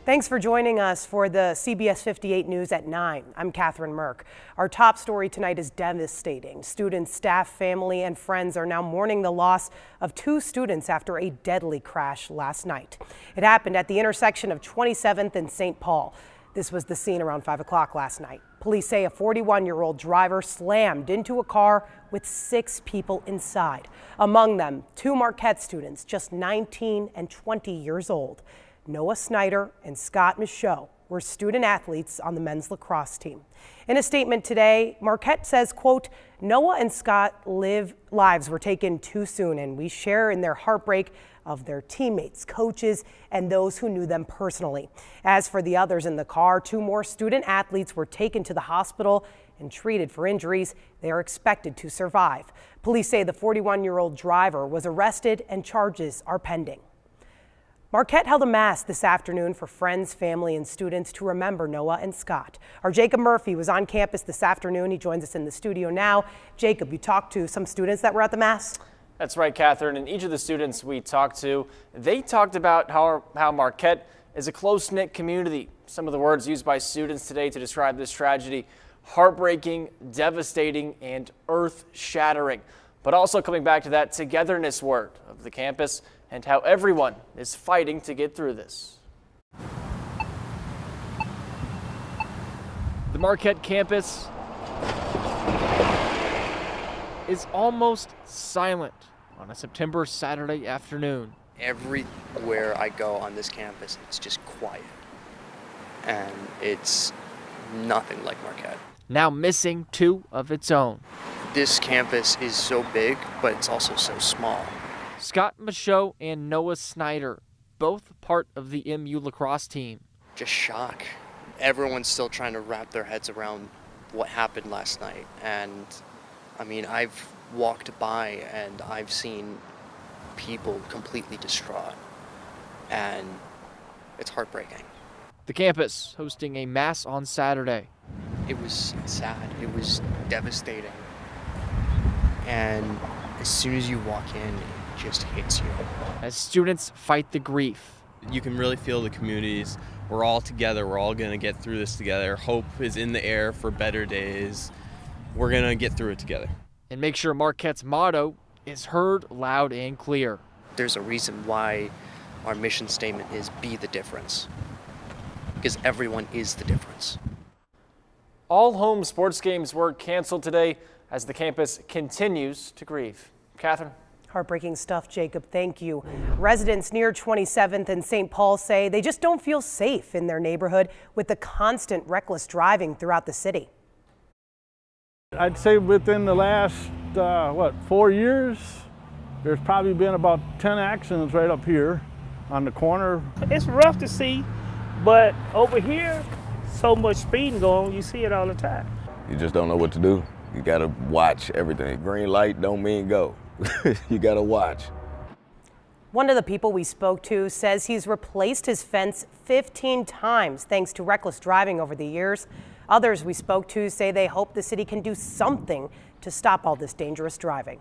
Thanks for joining us for the CBS 58 News at 9. I'm Catherine Merck. Our top story tonight is devastating. Students, staff, family, and friends are now mourning the loss of 2 students after a deadly crash last night. It happened at the intersection of 27th and St. Paul. This was the scene around 5 o'clock last night. Police say a 41-year-old driver slammed into a car with 6 people inside. Among them, 2 Marquette students, just 19 and 20 years old. Noah Snyder and Scott Michaud were student athletes on the men's lacrosse team. In a statement today, Marquette says, quote, Noah and Scott lives were taken too soon, and we share in their heartbreak of their teammates, coaches, and those who knew them personally. As for the others in the car, 2 more student athletes were taken to the hospital and treated for injuries. They are expected to survive. Police say the 41-year-old driver was arrested and charges are pending. Marquette held a mass this afternoon for friends, family, and students to remember Noah and Scott. Our Jacob Murphy was on campus this afternoon. He joins us in the studio now. Jacob, you talked to some students that were at the mass? That's right, Catherine. And each of the students we talked to, they talked about how Marquette is a close-knit community. Some of the words used by students today to describe this tragedy: heartbreaking, devastating, and earth-shattering. But also coming back to that togetherness word of the campus and how everyone is fighting to get through this. The Marquette campus is almost silent on a September Saturday afternoon. Everywhere I go on this campus, it's just quiet. And it's nothing like Marquette. Now missing 2 of its own. This campus is so big, but it's also so small. Scott Michaud and Noah Snyder, both part of the MU lacrosse team. Just shock. Everyone's still trying to wrap their heads around what happened last night. And I mean, I've walked by and I've seen people completely distraught. And it's heartbreaking. The campus hosting a mass on Saturday. It was sad. It was devastating. And as soon as you walk in, it just hits you. As students fight the grief. You can really feel the communities. We're all together. We're all going to get through this together. Hope is in the air for better days. We're going to get through it together. And make sure Marquette's motto is heard loud and clear. There's a reason why our mission statement is "Be the difference." Because everyone is the difference. All home sports games were canceled today as the campus continues to grieve. Catherine? Heartbreaking stuff, Jacob. Thank you. Residents near 27th and St. Paul say they just don't feel safe in their neighborhood with the constant reckless driving throughout the city. I'd say within the last, 4 years, there's probably been about 10 accidents right up here on the corner. It's rough to see, but over here, so much speeding going on, you see it all the time. You just don't know what to do. You gotta watch everything. Green light don't mean go. You gotta watch. One of the people we spoke to says he's replaced his fence 15 times thanks to reckless driving over the years. Others we spoke to say they hope the city can do something to stop all this dangerous driving.